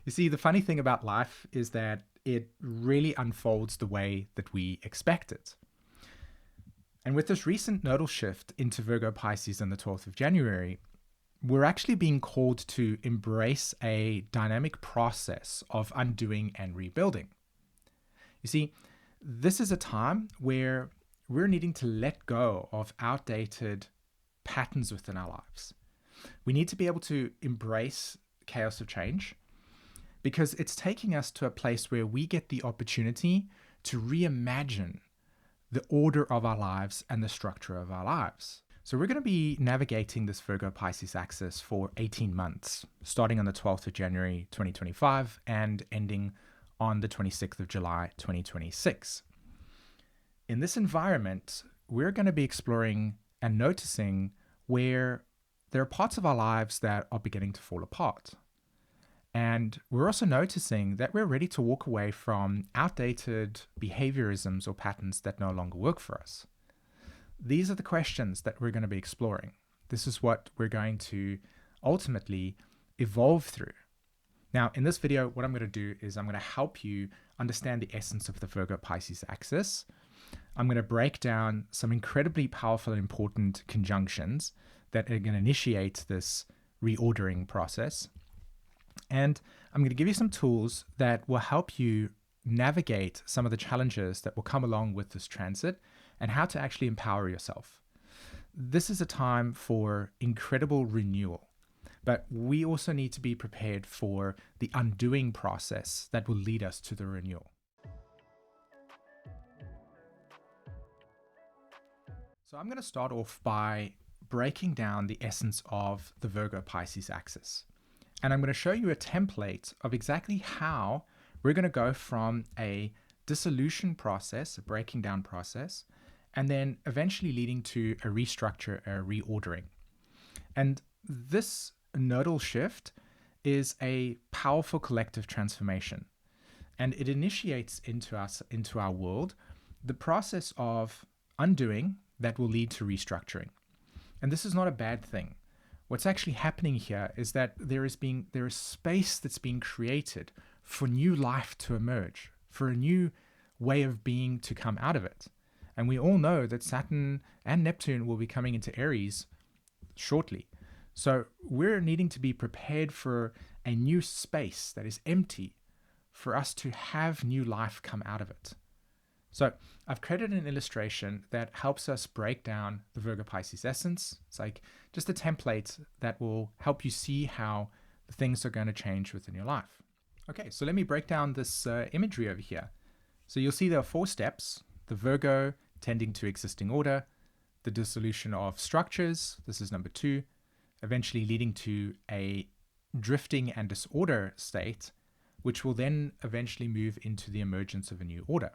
You see, the funny thing about life is that it really unfolds the way that we expect it. And with this recent nodal shift into Virgo Pisces on the 12th of January, we're actually being called to embrace a dynamic process of undoing and rebuilding. You see, this is a time where we're needing to let go of outdated patterns within our lives. We need to be able to embrace chaos of change because it's taking us to a place where we get the opportunity to reimagine the order of our lives and the structure of our lives. So we're going to be navigating this Virgo-Pisces axis for 18 months, starting on the 12th of January 2025 and ending on the 26th of July 2026. In this environment, we're going to be exploring and noticing where there are parts of our lives that are beginning to fall apart. And we're also noticing that we're ready to walk away from outdated behaviorisms or patterns that no longer work for us. These are the questions that we're going to be exploring. This is what we're going to ultimately evolve through. Now, in this video, what I'm going to do is I'm going to help you understand the essence of the Virgo-Pisces axis. I'm going to break down some incredibly powerful and important conjunctions that are going to initiate this reordering process. And I'm going to give you some tools that will help you navigate some of the challenges that will come along with this transit and how to actually empower yourself. This is a time for incredible renewal, but we also need to be prepared for the undoing process that will lead us to the renewal. So I'm going to start off by breaking down the essence of the Virgo-Pisces axis. And I'm going to show you a template of exactly how we're going to go from a dissolution process, a breaking down process, and then eventually leading to a restructure, a reordering. And this nodal shift is a powerful collective transformation. And it initiates into our world, the process of undoing that will lead to restructuring. And this is not a bad thing. What's actually happening here is that there is space that's being created for new life to emerge, for a new way of being to come out of it. And we all know that Saturn and Neptune will be coming into Aries shortly. So we're needing to be prepared for a new space that is empty for us to have new life come out of it. So I've created an illustration that helps us break down the Virgo-Pisces essence. It's like just a template that will help you see how things are going to change within your life. Okay, so let me break down this imagery over here. So you'll see there are 4 steps: the Virgo tending to existing order, the dissolution of structures, this is number 2, eventually leading to a drifting and disorder state, which will then eventually move into the emergence of a new order.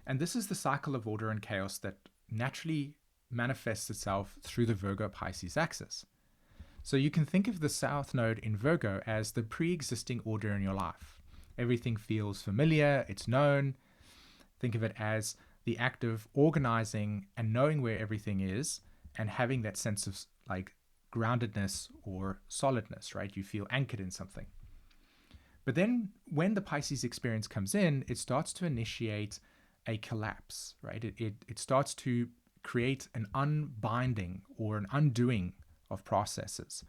And this is the cycle of order and chaos that naturally manifests itself through the Virgo-Pisces axis. So you can think of the South Node in Virgo as the pre-existing order in your life. Everything feels familiar, it's known. Think of it as the act of organizing and knowing where everything is and having that sense of like groundedness or solidness, right? You feel anchored in something. But then when the Pisces experience comes in, it starts to initiate a collapse, right? It starts to create an unbinding or an undoing of processes.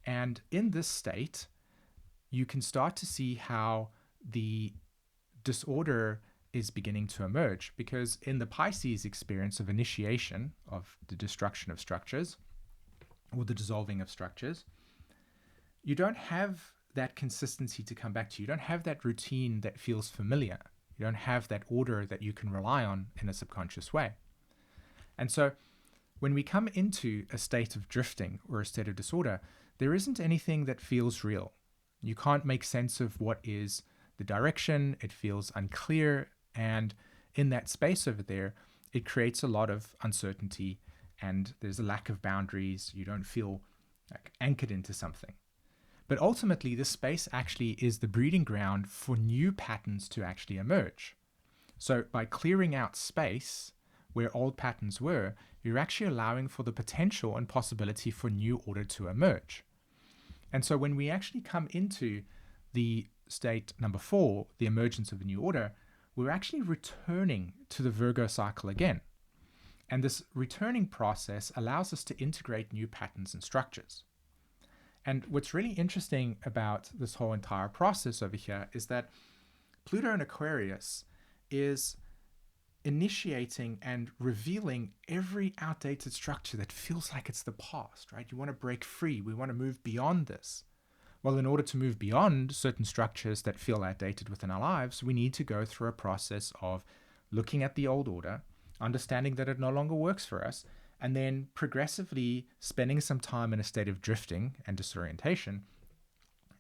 And in this state, you can start to see how the disorder is beginning to emerge, because in the Pisces experience of initiation of the destruction of structures or the dissolving of structures, you don't have that consistency to come back to. You don't have that routine that feels familiar. You don't have that order that you can rely on in a subconscious way. And so when we come into a state of drifting or a state of disorder, there isn't anything that feels real. You can't make sense of what is the direction. It feels unclear. And in that space over there, it creates a lot of uncertainty and there's a lack of boundaries. You don't feel like anchored into something. But ultimately, this space actually is the breeding ground for new patterns to actually emerge. So by clearing out space where old patterns were, you're actually allowing for the potential and possibility for new order to emerge. And so when we actually come into the state number 4, the emergence of a new order, we're actually returning to the Virgo cycle again. And this returning process allows us to integrate new patterns and structures. And what's really interesting about this whole entire process over here is that Pluto in Aquarius is initiating and revealing every outdated structure that feels like it's the past, right? You want to break free. We want to move beyond this. Well, in order to move beyond certain structures that feel outdated within our lives, we need to go through a process of looking at the old order, understanding that it no longer works for us, and then progressively spending some time in a state of drifting and disorientation,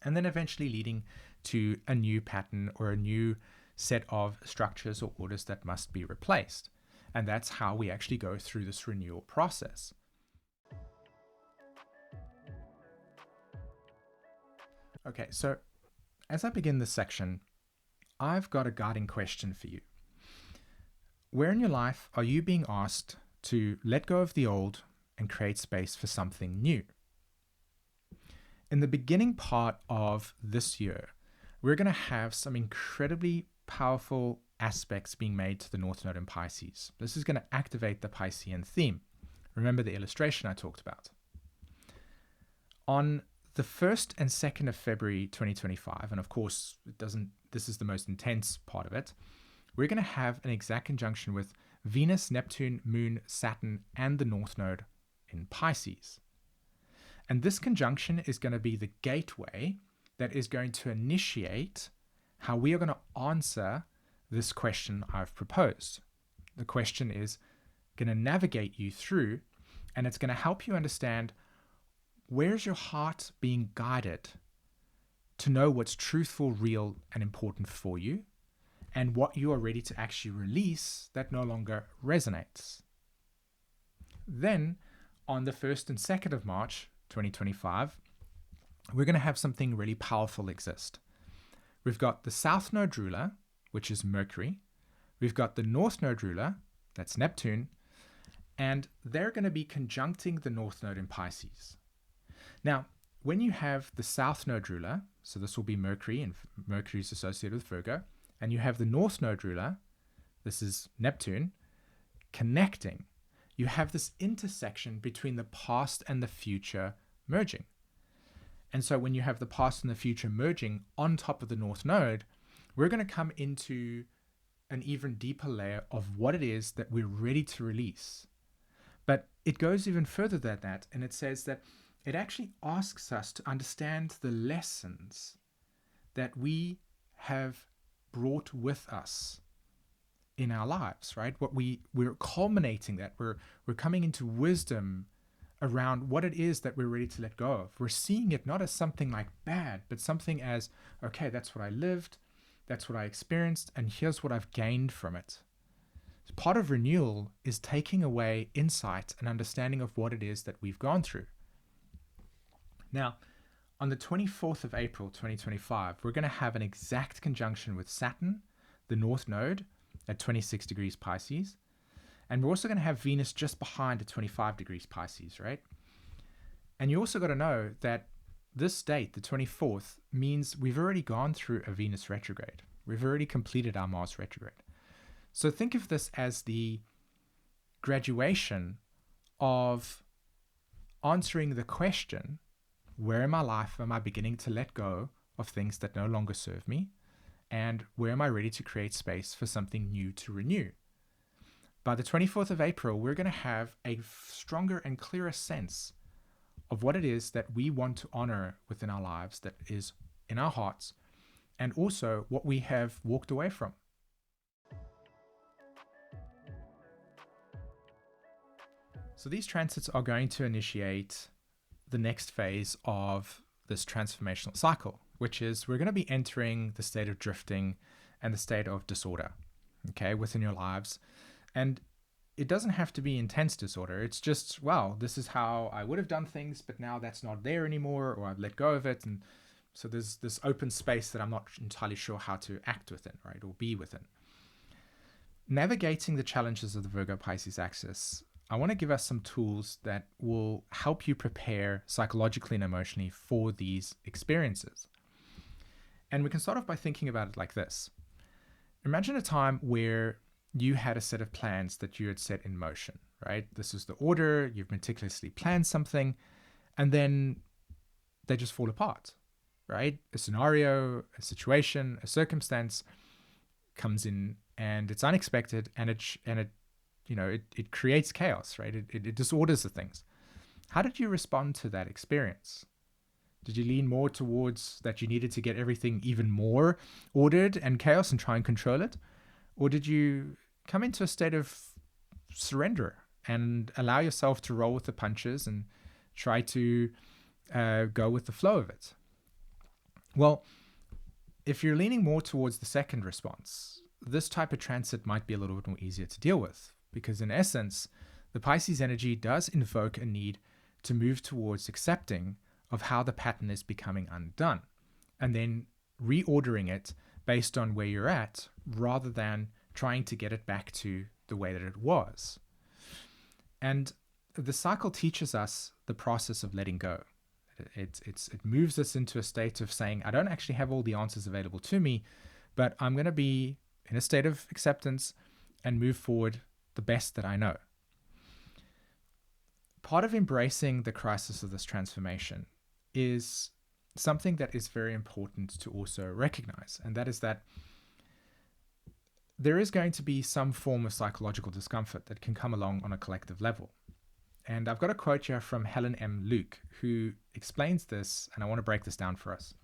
and then eventually leading to a new pattern or a new set of structures or orders that must be replaced. And that's how we actually go through this renewal process. Okay, so as I begin this section, I've got a guiding question for you. Where in your life are you being asked to let go of the old and create space for something new? In the beginning part of this year, we're going to have some incredibly powerful aspects being made to the North Node in Pisces. This is going to activate the Piscean theme. Remember the illustration I talked about. On the 1st and 2nd of February 2025, and of course, this is the most intense part of it, we're going to have an exact conjunction with Venus, Neptune, Moon, Saturn, and the North Node in Pisces. And this conjunction is going to be the gateway that is going to initiate how we are going to answer this question I've proposed. The question is going to navigate you through, and it's going to help you understand where's your heart being guided to know what's truthful, real, and important for you, and what you are ready to actually release that no longer resonates. Then, on the 1st and 2nd of March 2025, we're going to have something really powerful exist. We've got the South Node ruler, which is Mercury. We've got the North Node ruler, that's Neptune, and they're going to be conjuncting the North Node in Pisces. Now, when you have the South Node ruler, so this will be Mercury, and Mercury is associated with Virgo, and you have the North Node ruler, this is Neptune, connecting, you have this intersection between the past and the future merging. And so when you have the past and the future merging on top of the North Node, we're going to come into an even deeper layer of what it is that we're ready to release. But it goes even further than that, and it says that it actually asks us to understand the lessons that we have brought with us in our lives, right? We're culminating that. We're coming into wisdom around what it is that we're ready to let go of. We're seeing it not as something like bad, but something as, okay, that's what I lived, that's what I experienced, and here's what I've gained from it. Part of renewal is taking away insight and understanding of what it is that we've gone through. Now, on the 24th of April 2025, we're going to have an exact conjunction with Saturn, the North Node, at 26 degrees Pisces. And we're also going to have Venus just behind at 25 degrees Pisces, right? And you also got to know that this date, the 24th, means we've already gone through a Venus retrograde. We've already completed our Mars retrograde. So think of this as the graduation of answering the question, where in my life am I beginning to let go of things that no longer serve me? And where am I ready to create space for something new to renew? By the 24th of April, we're going to have a stronger and clearer sense of what it is that we want to honor within our lives, that is in our hearts, and also what we have walked away from. So these transits are going to initiate the next phase of this transformational cycle, which is we're going to be entering the state of drifting and the state of disorder, okay, within your lives. And it doesn't have to be intense disorder. It's just, well, this is how I would have done things, but now that's not there anymore, or I've let go of it. And so there's this open space that I'm not entirely sure how to act within, right, or be within. Navigating the challenges of the Virgo-Pisces axis, I want to give us some tools that will help you prepare psychologically and emotionally for these experiences. And we can start off by thinking about it like this. Imagine a time where you had a set of plans that you had set in motion, right? This is the order, you've meticulously planned something, and then they just fall apart, right? A scenario, a situation, a circumstance comes in and it's unexpected, and it creates chaos, right? It disorders the things. How did you respond to that experience? Did you lean more towards that you needed to get everything even more ordered and chaos and try and control it? Or did you come into a state of surrender and allow yourself to roll with the punches and try to go with the flow of it? Well, if you're leaning more towards the second response, this type of transit might be a little bit more easier to deal with, because in essence, the Pisces energy does invoke a need to move towards accepting of how the pattern is becoming undone, and then reordering it based on where you're at, rather than trying to get it back to the way that it was. And the cycle teaches us the process of letting go. It moves us into a state of saying, I don't actually have all the answers available to me, but I'm going to be in a state of acceptance and move forward the best that I know. Part of embracing the crisis of this transformation is something that is very important to also recognize, and that is that there is going to be some form of psychological discomfort that can come along on a collective level. And I've got a quote here from Helen M. Luke, who explains this, and I want to break this down for us.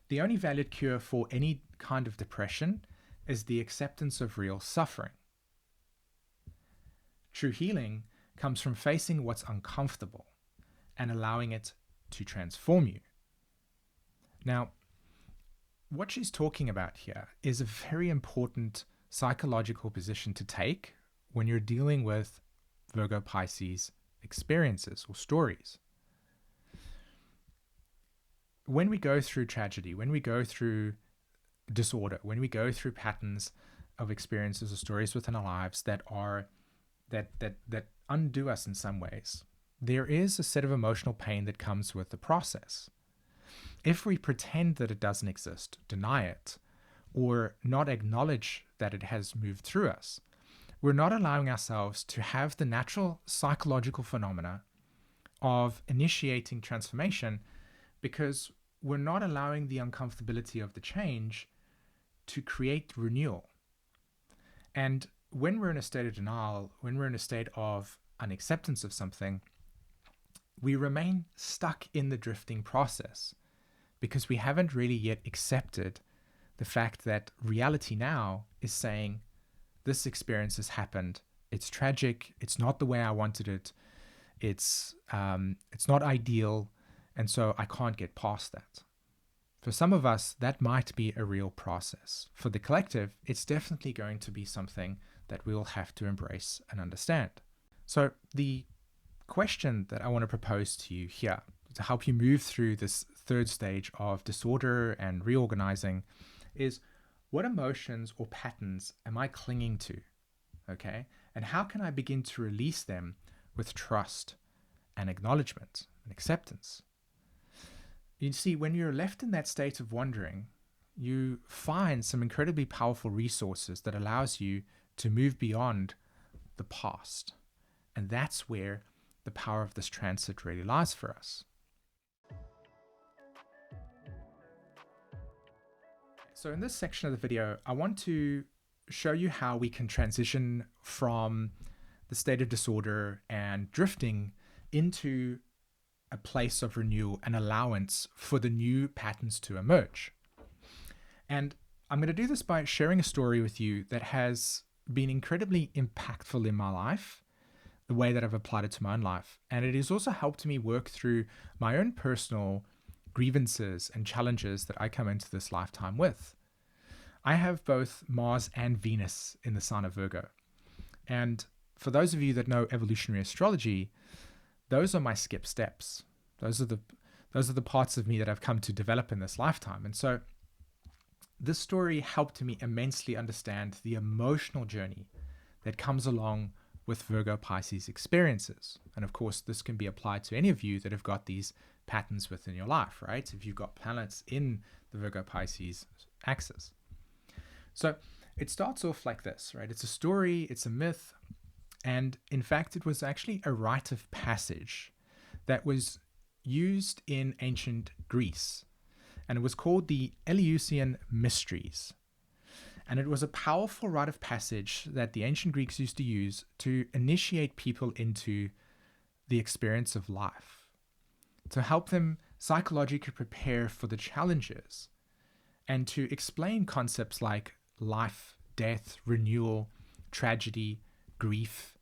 The only valid cure for any kind of depression is the acceptance of real suffering. True healing comes from facing what's uncomfortable and allowing it to transform you. Now, what she's talking about here is a very important psychological position to take when you're dealing with Virgo-Pisces experiences or stories. When we go through tragedy, when we go through disorder, when we go through patterns of experiences or stories within our lives that undo us in some ways, there is a set of emotional pain that comes with the process. If we pretend that it doesn't exist, deny it, or not acknowledge that it has moved through us, we're not allowing ourselves to have the natural psychological phenomena of initiating transformation, because we're not allowing the uncomfortability of the change to create renewal. And when we're in a state of denial, when we're in a state of unacceptance of something, we remain stuck in the drifting process, because we haven't really yet accepted the fact that reality now is saying, this experience has happened, it's tragic, it's not the way I wanted it, it's not ideal, and so I can't get past that. For some of us, that might be a real process. For the collective, it's definitely going to be something that we'll have to embrace and understand. So the question that I want to propose to you here to help you move through this third stage of disorder and reorganizing is, what emotions or patterns am I clinging to? Okay? And how can I begin to release them with trust and acknowledgement and acceptance? You see, when you're left in that state of wondering, you find some incredibly powerful resources that allows you to move beyond the past. And that's where the power of this transit really lies for us. So in this section of the video, I want to show you how we can transition from the state of disorder and drifting into a place of renewal and allowance for the new patterns to emerge. And I'm going to do this by sharing a story with you that has been incredibly impactful in my life, the way that I've applied it to my own life. And it has also helped me work through my own personal grievances and challenges that I come into this lifetime with. I have both Mars and Venus in the sign of Virgo. And for those of you that know evolutionary astrology, those are my skip steps. Those are the parts of me that I've come to develop in this lifetime. And so this story helped me immensely understand the emotional journey that comes along with Virgo-Pisces experiences. And of course, this can be applied to any of you that have got these patterns within your life, right? If you've got planets in the Virgo-Pisces axis. So it starts off like this, right? It's a story, it's a myth, and in fact, it was actually a rite of passage that was used in ancient Greece, and it was called the Elian Mysteries. And it was a powerful rite of passage that the ancient Greeks used to use to initiate people into the experience of life, to help them psychologically prepare for the challenges, and to explain concepts like life, death, renewal, tragedy, grief,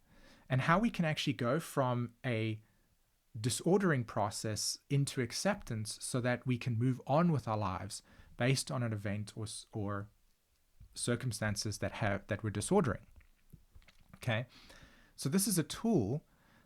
and how we can actually go from a disordering process into acceptance so that we can move on with our lives based on an event or circumstances that were disordering. Okay, so this is a tool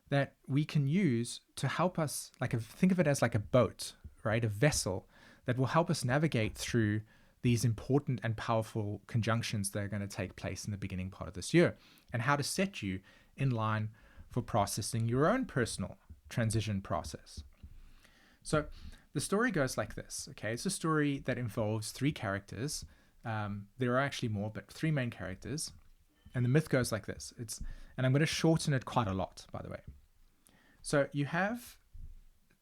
that we can use to help us, think of it as like a boat, right? A vessel that will help us navigate through these important and powerful conjunctions that are going to take place in the beginning part of this year, and how to set you in line for processing your own personal transition process. So the story goes like this, okay? It's a story that involves three characters. There are actually more, but three main characters. And the myth goes like this. And I'm going to shorten it quite a lot, by the way. So you have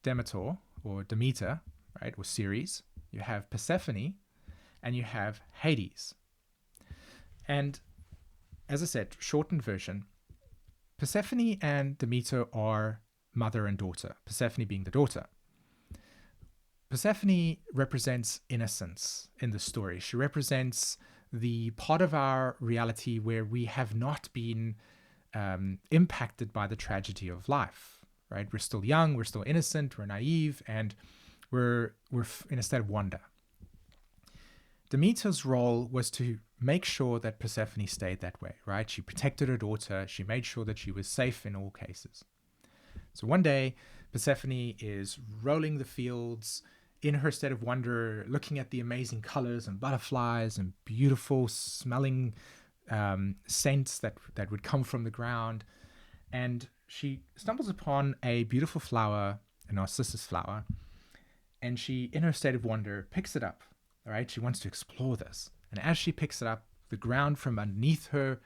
Demeter, right, or Ceres. You have Persephone, and you have Hades. And as I said, shortened version, Persephone and Demeter are mother and daughter, Persephone being the daughter. Persephone represents innocence in the story. She represents the part of our reality where we have not been impacted by the tragedy of life, right? We're still young, we're still innocent, we're naive, and we're in a state of wonder. Demeter's role was to make sure that Persephone stayed that way, right? She protected her daughter. She made sure that she was safe in all cases. So one day, Persephone is rolling the fields in her state of wonder, looking at the amazing colors and butterflies and beautiful smelling scents that would come from the ground. And she stumbles upon a beautiful flower, a narcissus flower, and she, in her state of wonder, picks it up. All right, she wants to explore this. And as she picks it up, the ground from underneath her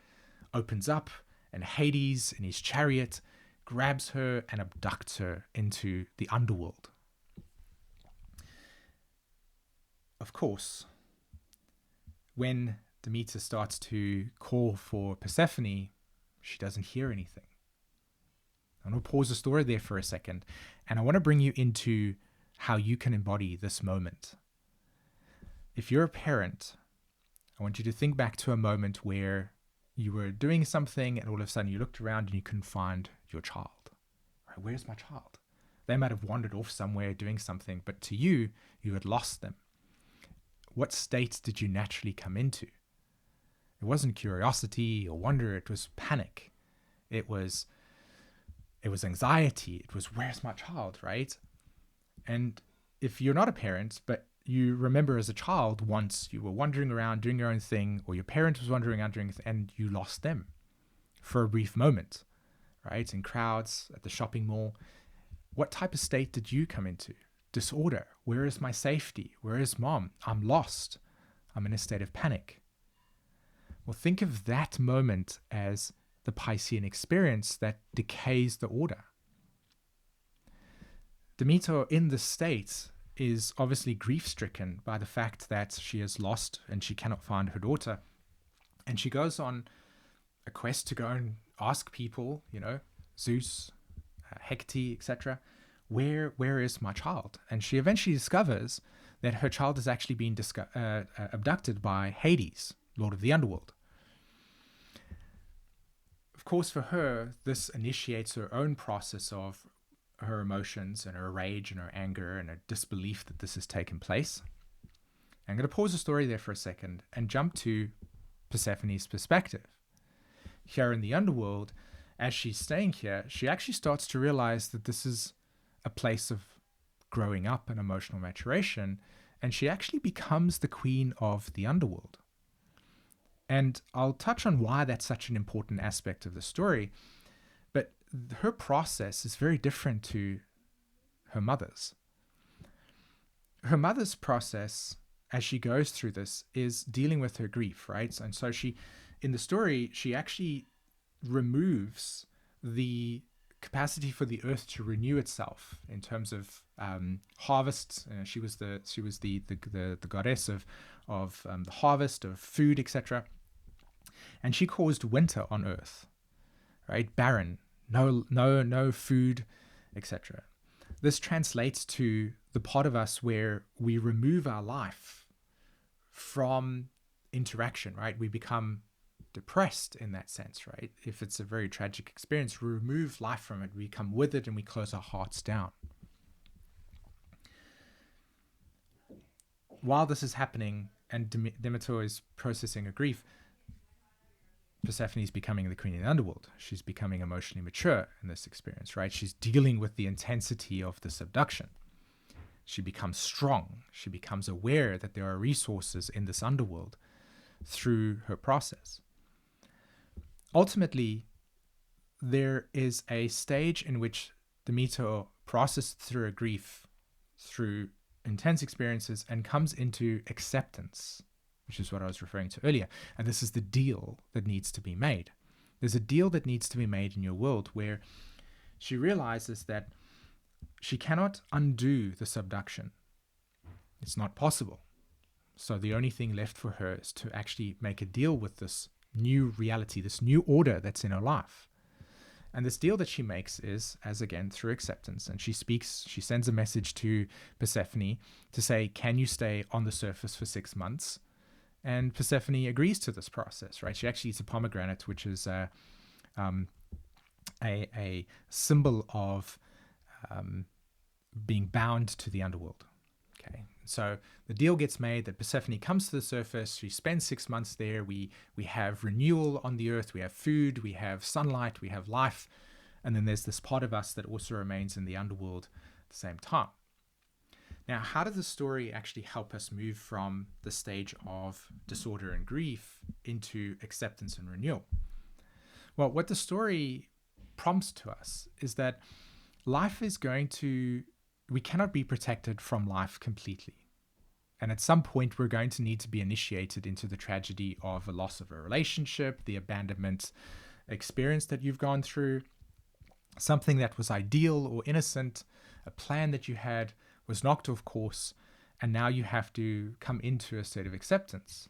opens up, and Hades, in his chariot, grabs her and abducts her into the Underworld. Of course, when Demeter starts to call for Persephone, she doesn't hear anything. I'm going to pause the story there for a second, and I want to bring you into how you can embody this moment. If you're a parent, I want you to think back to a moment where you were doing something and all of a sudden you looked around and you couldn't find your child. Right, where's my child? They might have wandered off somewhere doing something, but to you, you had lost them. What state did you naturally come into? It wasn't curiosity or wonder, it was panic. It was anxiety. It was, where's my child, right? And if you're not a parent, but you remember as a child, once you were wandering around doing your own thing, or your parent was wandering around doing, and you lost them for a brief moment, right? In crowds, at the shopping mall. What type of state did you come into? Disorder. Where is my safety? Where is mom? I'm lost. I'm in a state of panic. Well, think of that moment as the Piscean experience that decays the order. Demeter in this state is obviously grief-stricken by the fact that she has lost and she cannot find her daughter. And she goes on a quest to go and ask people, Zeus, Hecate, etc., where is my child? And she eventually discovers that her child has actually been abducted by Hades, Lord of the Underworld. Of course, for her, this initiates her own process of her emotions and her rage and her anger and her disbelief that this has taken place. I'm going to pause the story there for a second and jump to Persephone's perspective. Here in the Underworld, as she's staying here, she actually starts to realize that this is a place of growing up and emotional maturation, and she actually becomes the queen of the Underworld. And I'll touch on why that's such an important aspect of the story, but her process is very different to her mother's. her mother's process as she goes through this is dealing with her grief, right? And so in the story, she actually removes the capacity for the earth to renew itself in terms of harvests. She was the goddess of the harvest of food, etc. And she caused winter on earth, right? Barren, no food, etc. This translates to the part of us where we remove our life from interaction, right? We become depressed in that sense, right? If it's a very tragic experience, we remove life from it, we become withered, and we close our hearts down. While this is happening and Demeter is processing her grief, Persephone is becoming the queen of the underworld. She's becoming emotionally mature in this experience, right? She's dealing with the intensity of the subduction. She becomes strong. She becomes aware that there are resources in this underworld through her process. Ultimately, there is a stage in which Demeter processes through her grief, through intense experiences, and comes into acceptance, which is what I was referring to earlier. And this is the deal that needs to be made. There's a deal that needs to be made in your world where she realizes that she cannot undo the subduction. It's not possible. So the only thing left for her is to actually make a deal with this new reality, this new order that's in her life. And this deal that she makes is, as again, through acceptance. And she sends a message to Persephone to say, can you stay on the surface for 6 months? And Persephone agrees to this process, right? She actually eats a pomegranate, which is a symbol of being bound to the underworld. Okay, so the deal gets made that Persephone comes to the surface. She spends 6 months there. We have renewal on the earth. We have food. We have sunlight. We have life. And then there's this part of us that also remains in the underworld at the same time. Now, how does the story actually help us move from the stage of disorder and grief into acceptance and renewal? Well, what the story prompts to us is that life is we cannot be protected from life completely. And at some point, we're going to need to be initiated into the tragedy of a loss of a relationship, the abandonment experience that you've gone through, something that was ideal or innocent, a plan that you had was knocked off course, and now you have to come into a state of acceptance.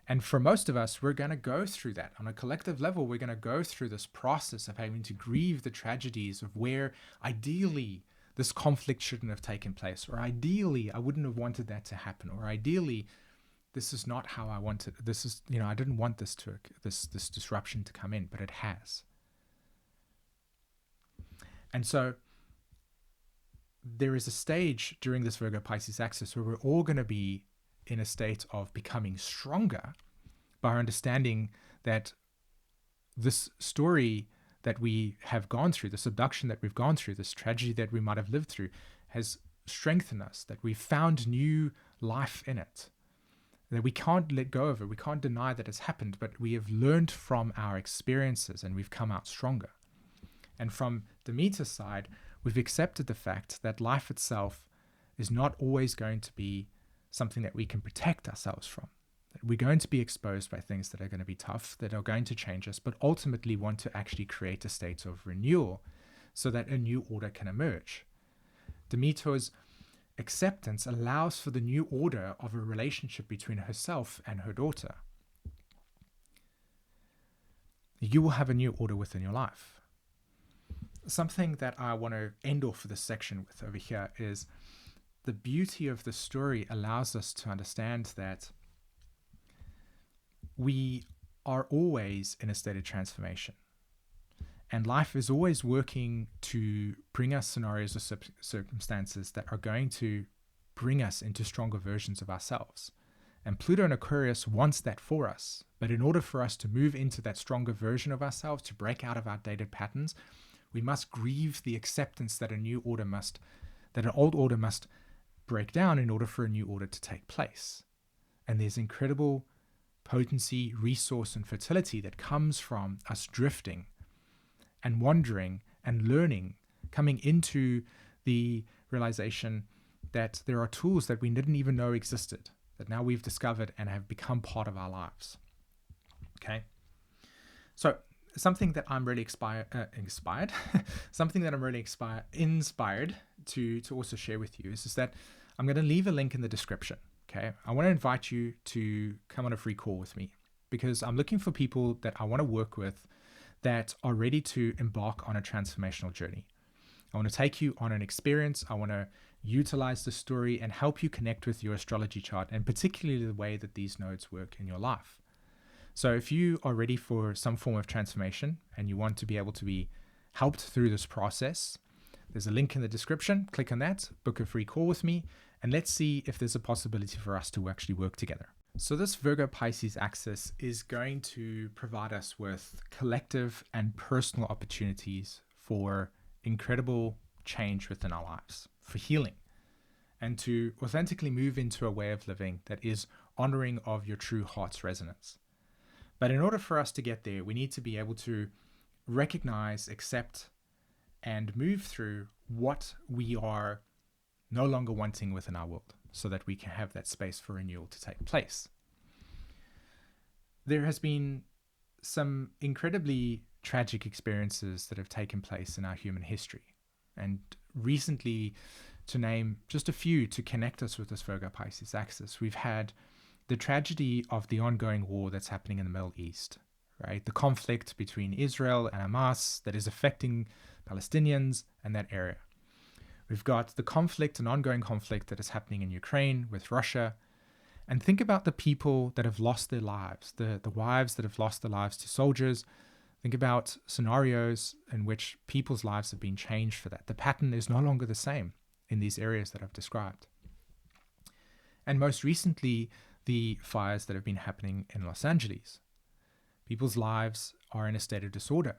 And for most of us, we're going to go through that. On a collective level, we're going to go through this process of having to grieve the tragedies of where ideally this conflict shouldn't have taken place, or ideally I wouldn't have wanted that to happen, or ideally this is not how I wanted. This is, I didn't want this disruption to come in, but it has. And so there is a stage during this Virgo-Pisces axis where we're all going to be in a state of becoming stronger by our understanding that this story that we have gone through, the subduction that we've gone through, this tragedy that we might have lived through, has strengthened us, that we've found new life in it, that we can't let go of it. We can't deny that it's happened, but we have learned from our experiences and we've come out stronger. And from Demeter's side, we've accepted the fact that life itself is not always going to be something that we can protect ourselves from. That we're going to be exposed by things that are going to be tough, that are going to change us, but ultimately want to actually create a state of renewal so that a new order can emerge. Demeter's acceptance allows for the new order of a relationship between herself and her daughter. You will have a new order within your life. Something that I want to end off this section with over here is the beauty of the story allows us to understand that we are always in a state of transformation. And life is always working to bring us scenarios or circumstances that are going to bring us into stronger versions of ourselves. And Pluto and Aquarius wants that for us. But in order for us to move into that stronger version of ourselves, to break out of outdated patterns, we must grieve the acceptance that an old order must break down in order for a new order to take place. And there's incredible potency, resource, and fertility that comes from us drifting and wandering and learning, coming into the realization that there are tools that we didn't even know existed that now we've discovered and have become part of our lives. Okay. So something that I'm really inspired, something that I'm really inspired to also share with you is that I'm going to leave a link in the description. Okay. I want to invite you to come on a free call with me because I'm looking for people that I want to work with that are ready to embark on a transformational journey. I want to take you on an experience. I want to utilize the story and help you connect with your astrology chart, and particularly the way that these nodes work in your life. So if you are ready for some form of transformation and you want to be able to be helped through this process, there's a link in the description. Click on that, book a free call with me, and let's see if there's a possibility for us to actually work together. So this Virgo-Pisces axis is going to provide us with collective and personal opportunities for incredible change within our lives, for healing, and to authentically move into a way of living that is honoring of your true heart's resonance. But in order for us to get there, we need to be able to recognize, accept, and move through what we are no longer wanting within our world so that we can have that space for renewal to take place. There has been some incredibly tragic experiences that have taken place in our human history. And recently, to name just a few to connect us with this Virgo-Pisces axis, we've had the tragedy of the ongoing war that's happening in the Middle East, right? The conflict between Israel and Hamas that is affecting Palestinians and that area. We've got the conflict, an ongoing conflict that is happening in Ukraine with Russia. And think about the people that have lost their lives, the wives that have lost their lives to soldiers. Think about scenarios in which people's lives have been changed for that. The pattern is no longer the same in these areas that I've described. And most recently, the fires that have been happening in Los Angeles. People's lives are in a state of disorder.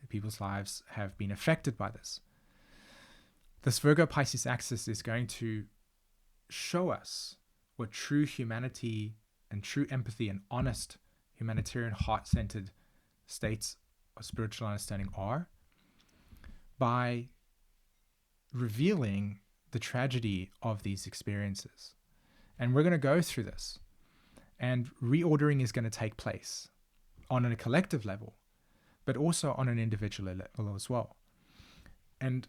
People's lives have been affected by this. This Virgo-Pisces axis is going to show us what true humanity and true empathy and honest humanitarian heart-centered states of spiritual understanding are by revealing the tragedy of these experiences. And we're going to go through this, and reordering is going to take place on a collective level, but also on an individual level as well. And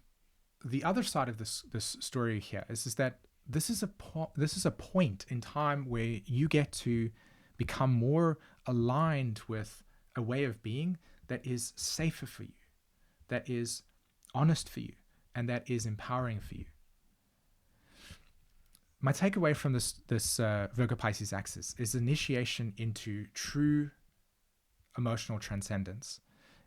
the other side of this story here is that this is a point in time where you get to become more aligned with a way of being that is safer for you, that is honest for you, and that is empowering for you. My takeaway from this Virgo-Pisces axis is initiation into true emotional transcendence.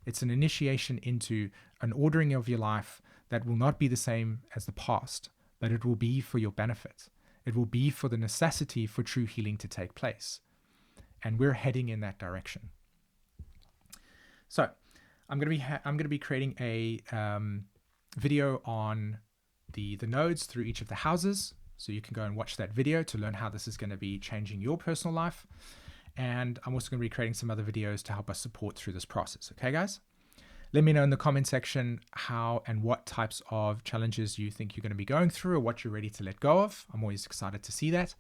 It's an initiation into an ordering of your life that will not be the same as the past, but it will be for your benefit. It will be for the necessity for true healing to take place. And we're heading in that direction. So I'm going to be creating a video on the nodes through each of the houses. So you can go and watch that video to learn how this is going to be changing your personal life. And I'm also going to be creating some other videos to help us support through this process. Okay, guys? Let me know in the comment section how and what types of challenges you think you're going to be going through or what you're ready to let go of. I'm always excited to see that.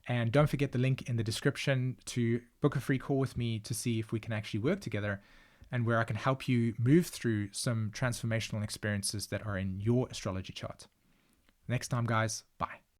And don't forget the link in the description to book a free call with me to see if we can actually work together and where I can help you move through some transformational experiences that are in your astrology chart. Next time, guys. Bye.